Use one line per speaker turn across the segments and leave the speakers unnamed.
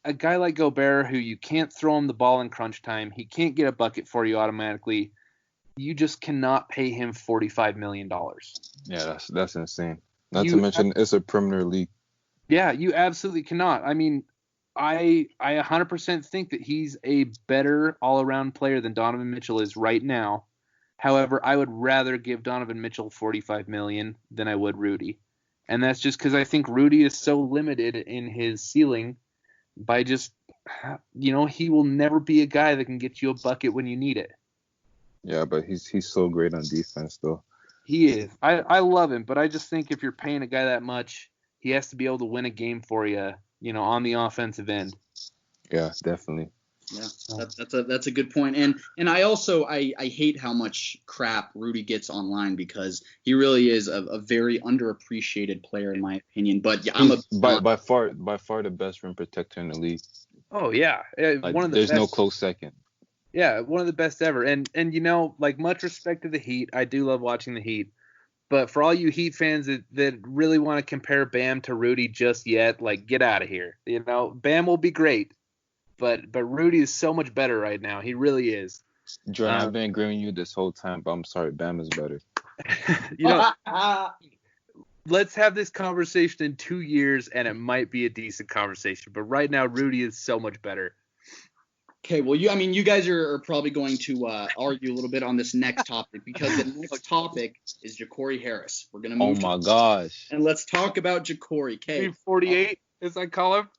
a guy like Gobert, who you can't throw him the ball in crunch time, he can't get a bucket for you automatically. You just cannot pay him $45 million.
Yeah, that's insane. Not to mention it's a perimeter league.
Yeah, you absolutely cannot. I mean, I 100% think that he's a better all-around player than Donovan Mitchell is right now. However, I would rather give Donovan Mitchell $45 million than I would Rudy. And that's just because I think Rudy is so limited in his ceiling by just, he will never be a guy that can get you a bucket when you need it.
Yeah, but he's so great on defense, though.
He is. I love him, but I just think if you're paying a guy that much, he has to be able to win a game for you, on the offensive end.
Yeah, definitely.
Yeah, that's a good point. And I also I hate how much crap Rudy gets online because he really is a very underappreciated player in my opinion. But yeah,
by far the best rim protector in the league.
Oh yeah, one of the
there's
best.
No close second.
Yeah, one of the best ever. And much respect to the Heat. I do love watching the Heat. But for all you Heat fans that really want to compare Bam to Rudy just yet, get out of here. Bam will be great. But Rudy is so much better right now. He really is.
Jordan, I've been agreeing with you this whole time, but I'm sorry, Bam is better.
Let's have this conversation in 2 years, and it might be a decent conversation. But right now, Rudy is so much better.
Okay, well, you guys are probably going to argue a little bit on this next topic because the next topic is Jacory Harris. We're gonna move.
Oh my gosh!
And let's talk about Jacory. Okay,
48, as I call him.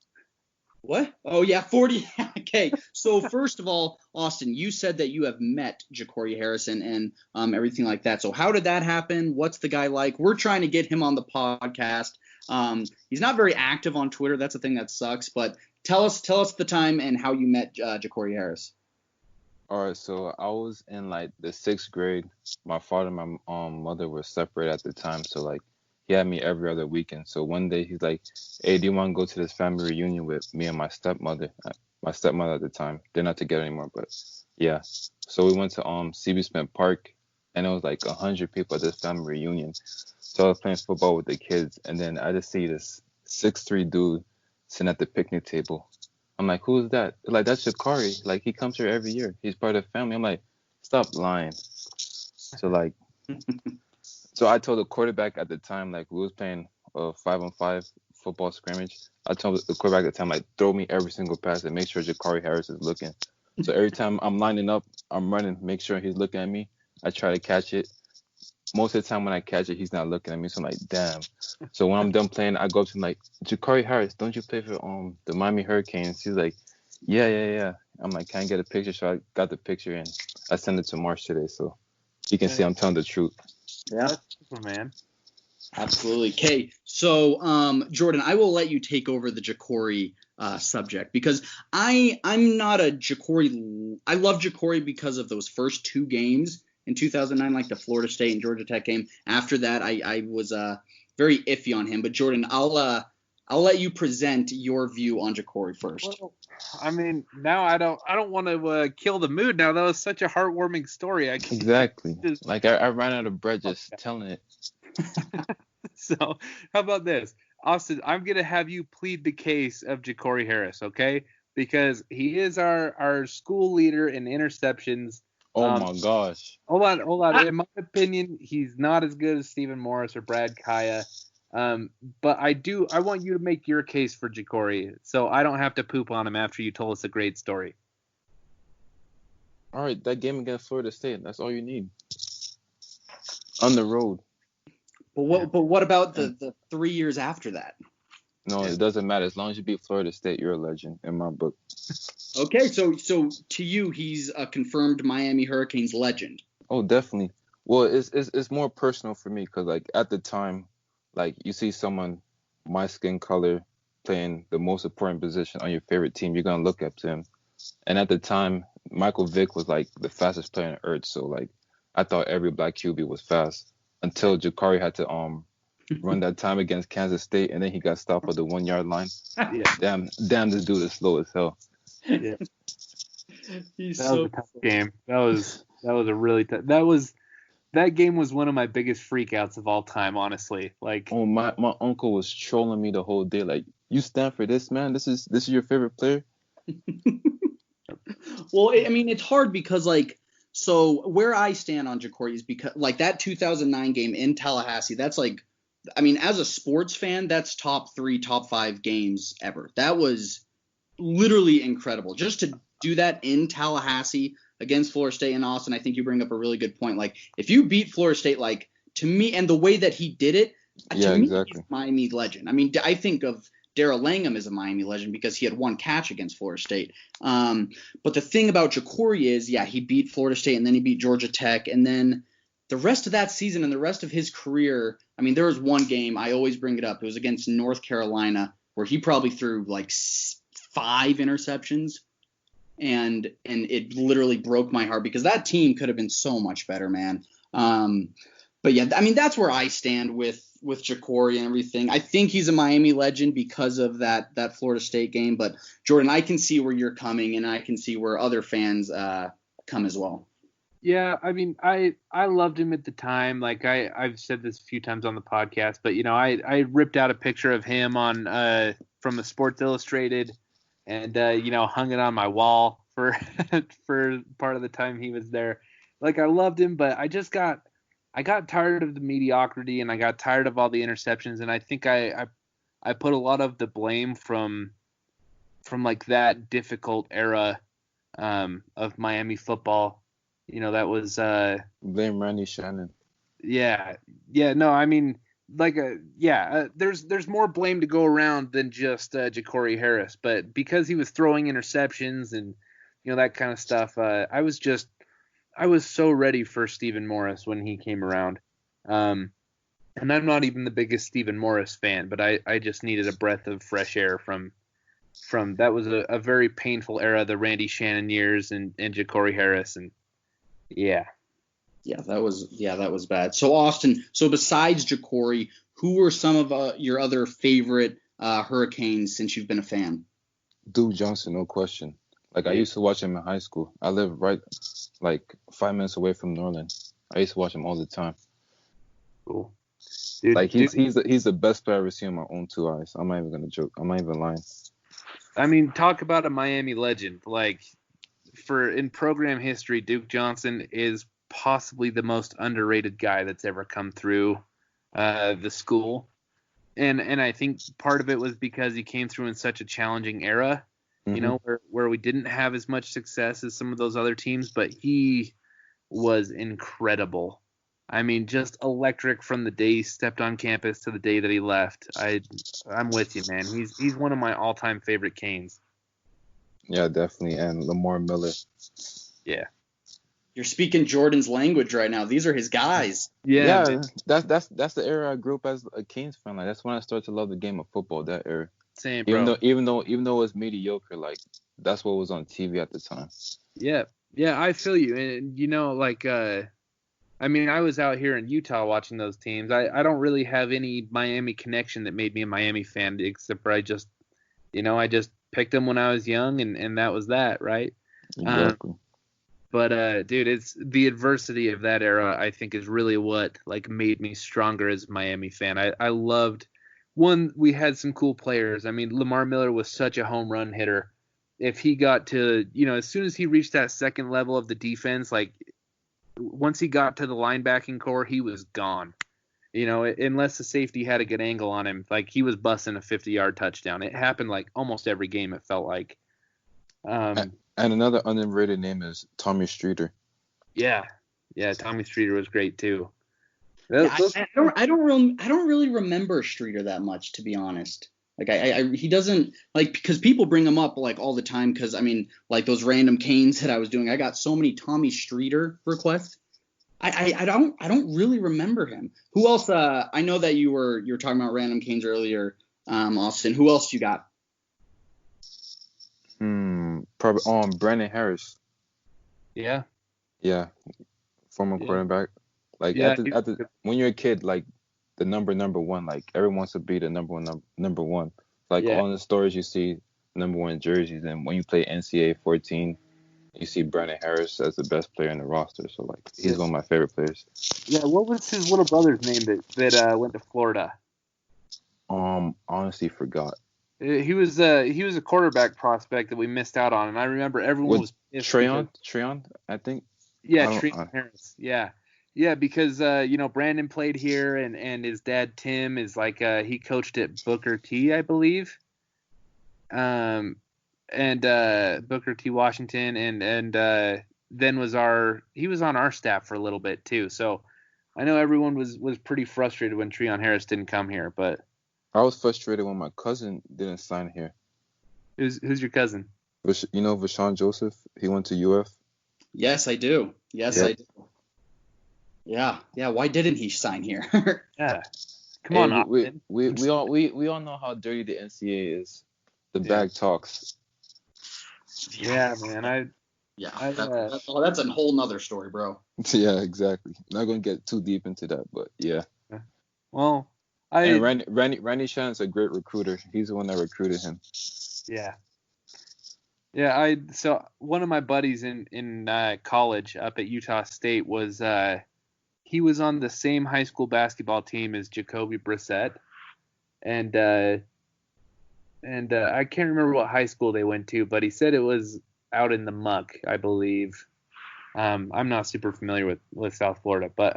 What? Oh yeah, 40. Okay, so first of all, Austin, you said that you have met Jacory Harris and everything like that. So how did that happen? What's the guy like? We're trying to get him on the podcast. He's not very active on Twitter. That's the thing that sucks. But tell us the time and how you met Jacory Harris.
All right, so I was in the 6th grade. My father and my mother were separated at the time, so he had me every other weekend. So one day he's like, "Hey, do you want to go to this family reunion with me and my stepmother?" My stepmother at the time, they're not together anymore, but yeah. So we went to CB Smith Park, and it was 100 people at this family reunion. So I was playing football with the kids, and then I just see this 6'3" dude sitting at the picnic table. I'm like, "Who is that?" They're like, "That's Jacory. He comes here every year. He's part of the family." I'm like, "Stop lying." So So I told the quarterback at the time, we was playing a 5-on-5 football scrimmage. I told the quarterback at the time, throw me every single pass and make sure Jacory Harris is looking. So every time I'm lining up, I'm running, make sure he's looking at me. I try to catch it. Most of the time when I catch it, he's not looking at me. So I'm like, damn. So when I'm done playing, I go up to him Jacory Harris, don't you play for the Miami Hurricanes? He's like, yeah. I'm like, can I get a picture? So I got the picture and I sent it to Marsh today. So you can see I'm telling the truth.
Yeah,
man.
Absolutely. Okay, so Jordan, I will let you take over the Jacory subject because I'm not a Jacory. I love Jacory because of those first 2 games in 2009, the Florida State and Georgia Tech game. After that, I was very iffy on him. But Jordan, I'll let you present your view on Jacory first.
Well, now I don't want to kill the mood. Now that was such a heartwarming story.
Exactly. I ran out of breath just telling it.
So how about this, Austin? I'm gonna have you plead the case of Jacory Harris, okay? Because he is our school leader in interceptions.
Oh my gosh.
Hold on. In my opinion, he's not as good as Stephen Morris or Brad Kaya. But I want you to make your case for Jacory, so I don't have to poop on him after you told us a great story.
All right, that game against Florida State, that's all you need. On the road.
But what about the 3 years after that?
No, it doesn't matter. As long as you beat Florida State, you're a legend in my book.
Okay, so to you, he's a confirmed Miami Hurricanes legend.
Oh, definitely. Well, it's more personal for me because at the time, you see someone my skin color playing the most important position on your favorite team, you're gonna look up to him. And at the time, Michael Vick was the fastest player on earth, so I thought every black QB was fast until Jacory had to run that time against Kansas State, and then he got stopped at the 1 yard line. Yeah. Damn, this dude is slow as hell.
Yeah. Was a tough game. That was a really tough. That game was one of my biggest freakouts of all time, honestly.
My uncle was trolling me the whole day. You stand for this, man. This is your favorite player.
Well, I mean, it's hard because, like, so where I stand on Jacory is because, like, that 2009 game in Tallahassee, that's like, I mean, as a sports fan, that's top 3, top 5 games ever. That was literally incredible. Just to do that in Tallahassee against Florida State and Austin, I think you bring up a really good point. Like, if you beat Florida State, like, to me, and the way that he did it,
Yeah,
to me,
exactly.
he's a Miami legend. I mean, I think of Darrell Langham as a Miami legend because he had one catch against Florida State. But the thing about Jacory is, yeah, he beat Florida State and then he beat Georgia Tech. And then the rest of that season and the rest of his career, I mean, there was one game, I always bring it up. It was against North Carolina where he probably threw like 5 interceptions. And it literally broke my heart because that team could have been so much better, man. But yeah, I mean, that's where I stand with Jacory and everything. I think he's a Miami legend because of that Florida State game. But Jordan, I can see where you're coming, and I can see where other fans come as well.
Yeah, I mean, I loved him at the time. Like I've said this a few times on the podcast, but I ripped out a picture of him on from the Sports Illustrated, and hung it on my wall for for part of the time he was there. Like I loved him, but I got tired of the mediocrity and I got tired of all the interceptions, and I think I put a lot of the blame from like that difficult era of Miami football. That was
Blame Randy Shannon.
yeah. No, I mean, like there's more blame to go around than just Jacory Harris, but because he was throwing interceptions and that kind of stuff, I was so ready for Stephen Morris when he came around. And I'm not even the biggest Stephen Morris fan, but I just needed a breath of fresh air from that was a very painful era, the Randy Shannon years and Jacory Harris, and yeah.
Yeah, that was bad. So Austin, besides Jacory, who were some of your other favorite Hurricanes since you've been a fan?
Duke Johnson, no question. Like I used to watch him in high school. I live right like 5 minutes away from New Orleans. I used to watch him all the time.
Cool. Dude,
like he's the best player I've ever seen with my own 2 eyes. I'm not even gonna joke. I'm not even lying.
I mean, talk about a Miami legend. Like in program history, Duke Johnson is possibly the most underrated guy that's ever come through the school. And I think part of it was because he came through in such a challenging era, where we didn't have as much success as some of those other teams, but he was incredible. I mean, just electric from the day he stepped on campus to the day that he left. I'm with you, man. He's one of my all-time favorite Canes. Yeah,
definitely. And Lamar Miller.
Yeah.
You're speaking Jordan's language right now. These are his guys.
Yeah, that's the era I grew up as a Canes fan. Like that's when I started to love the game of football. That era.
Same, bro.
Even though it was mediocre, like that's what was on TV at the time.
Yeah, I feel you. And I mean, I was out here in Utah watching those teams. I don't really have any Miami connection that made me a Miami fan, except for I just picked them when I was young, and that was that, right?
Exactly.
But dude, it's the adversity of that era, I think, is really what like made me stronger as a Miami fan. I loved we had some cool players. I mean, Lamar Miller was such a home run hitter. If he got to, as soon as he reached that second level of the defense, like once he got to the linebacking core, he was gone. Unless the safety had a good angle on him, like he was busting a 50-yard touchdown. It happened like almost every game, it felt like.
And another underrated name is Tommy Streeter.
Yeah, Tommy Streeter was great too.
I don't really remember Streeter that much, to be honest. Like he doesn't like, because people bring him up like all the time. Because I mean, like those random Canes that I was doing, I got so many Tommy Streeter requests. I don't really remember him. Who else? I know that you were talking about random Canes earlier, Austin. Who else you got?
Probably Brandon Harris.
Yeah.
Yeah. Former quarterback. Like when you're a kid, like the number one, like everyone wants to be the number one. Like all the stories you see number one jerseys, and when you play NCAA 14, you see Brandon Harris as the best player in the roster. So like he's one of my favorite players.
Yeah, what was his little brother's name that went to Florida?
Honestly forgot.
He was a quarterback prospect that we missed out on, and I remember everyone
With
was pissed
Treon, I think.
yeah,
I don't.
Treon Harris, yeah, because Brandon played here, and his dad Tim is like he coached at Booker T, I believe, and Booker T Washington, and then he was on our staff for a little bit too, so I know everyone was pretty frustrated when Treon Harris didn't come here, but
I was frustrated when my cousin didn't sign here.
who's your cousin?
You know Vashawn Joseph? He went to UF.
Yes, I do. Yes,
Yeah.
I do. Yeah. Why didn't he sign here?
Yeah, come
Hey,
on, Austin.
we all know how dirty the NCAA is. The bag talks.
Yeah, man.
That's a whole nother story, bro.
Yeah, exactly. Not gonna get too deep into that, but yeah.
Well,
And Randy Shannon's a great recruiter. He's the one that recruited him.
yeah. Yeah, so one of my buddies in college up at Utah State was he was on the same high school basketball team as Jacoby Brissett, and I can't remember what high school they went to, but he said it was out in the muck, I believe. I'm not super familiar with South Florida, but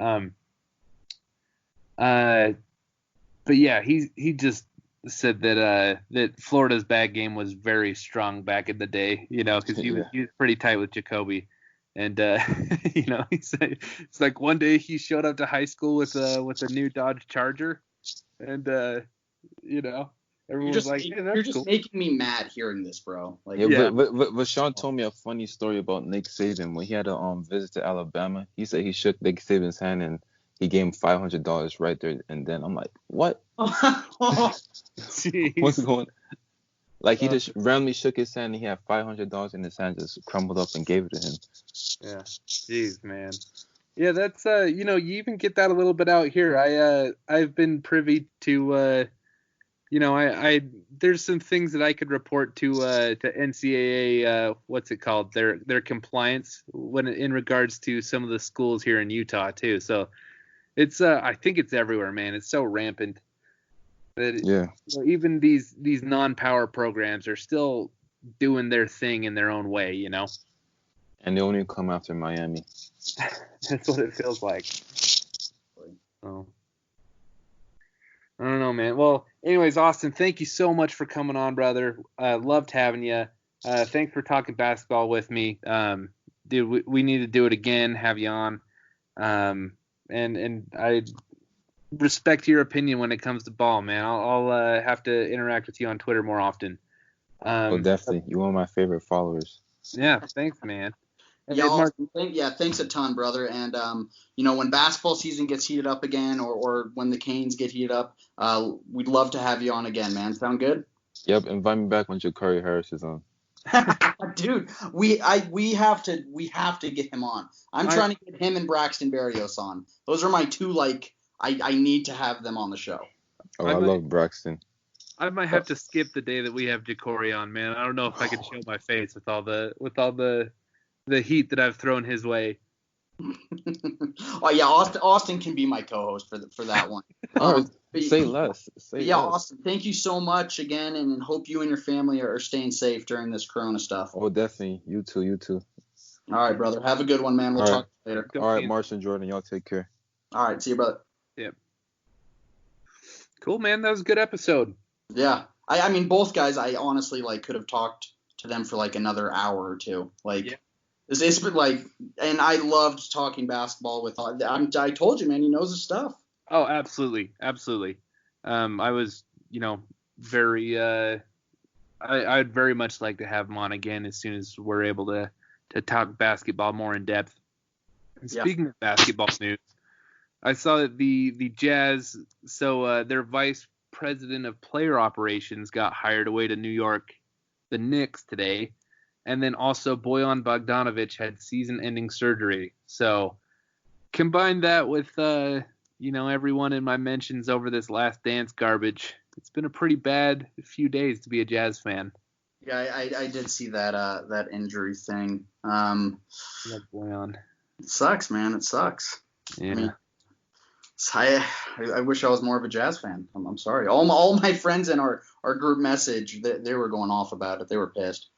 yeah, he just said that Florida's bag game was very strong back in the day, because he was pretty tight with Jacoby, and he said it's like one day he showed up to high school with a new Dodge Charger, and everyone was like, hey, that's
you're just
cool.
making me mad hearing this, bro. Like,
But Sean told me a funny story about Nick Saban when he had a visit to Alabama. He said he shook Nick Saban's hand and he gave him $500 right there and then. I'm like, what?
Jeez.
What's going on? Like he just randomly shook his hand and he had $500 in his hand, just crumbled up and gave it to him.
Yeah. Jeez, man. Yeah, that's you even get that a little bit out here. I've been privy to I there's some things that I could report to NCAA what's it called, their compliance when in regards to some of the schools here in Utah too. So it's I think it's everywhere, man. It's so rampant that even these non-power programs are still doing their thing in their own way,
And they only come after Miami.
That's what it feels like. Oh. I don't know, man. Well, anyways, Austin, thank you so much for coming on, brother. Loved having you. Thanks for talking basketball with me. Dude, we need to do it again, have you on. And I respect your opinion when it comes to ball, man. I'll have to interact with you on Twitter more often.
Definitely. You're one of my favorite followers.
Yeah, thanks, man.
Yeah, thanks a ton, brother. And when basketball season gets heated up again, or when the Canes get heated up, we'd love to have you on again, man. Sound good?
Yep, invite me back when Jacory Harris is on.
Dude, we have to get him on. I'm trying to get him and Braxton Berrios on. Those are my two, I need to have them on the show.
Oh, I love Braxton.
I might have to skip the day that we have Jacory on, man. I don't know if I can show my face with all the heat that I've thrown his way.
Oh yeah, Austin can be my co-host for that one.
Say less.
Austin, thank you so much again, and hope you and your family are staying safe during this Corona stuff.
Oh, definitely. You too.
All right, brother. Have a good one, man. We'll talk later.
All right, Marsh and Jordan, y'all take care.
All right, see you, brother.
Yep. Cool, man. That was a good episode.
Yeah. I mean, both guys, I honestly could have talked to them for another hour or two. It's been and I loved talking basketball with. I told you, man, he knows his stuff.
Oh, absolutely. I was, very. I'd very much like to have him on again as soon as we're able to talk basketball more in depth. And speaking of basketball news, I saw that the Jazz, their vice president of player operations got hired away to New York, the Knicks today. And then also Bojan Bogdanovic had season-ending surgery. So combine that with, everyone in my mentions over this Last Dance garbage. It's been a pretty bad few days to be a Jazz fan.
Yeah, I did see that injury thing.
Yeah, Bojan.
It sucks, man. It sucks.
Yeah.
I mean, I wish I was more of a Jazz fan. I'm sorry. All my friends in our group message, they were going off about it. They were pissed.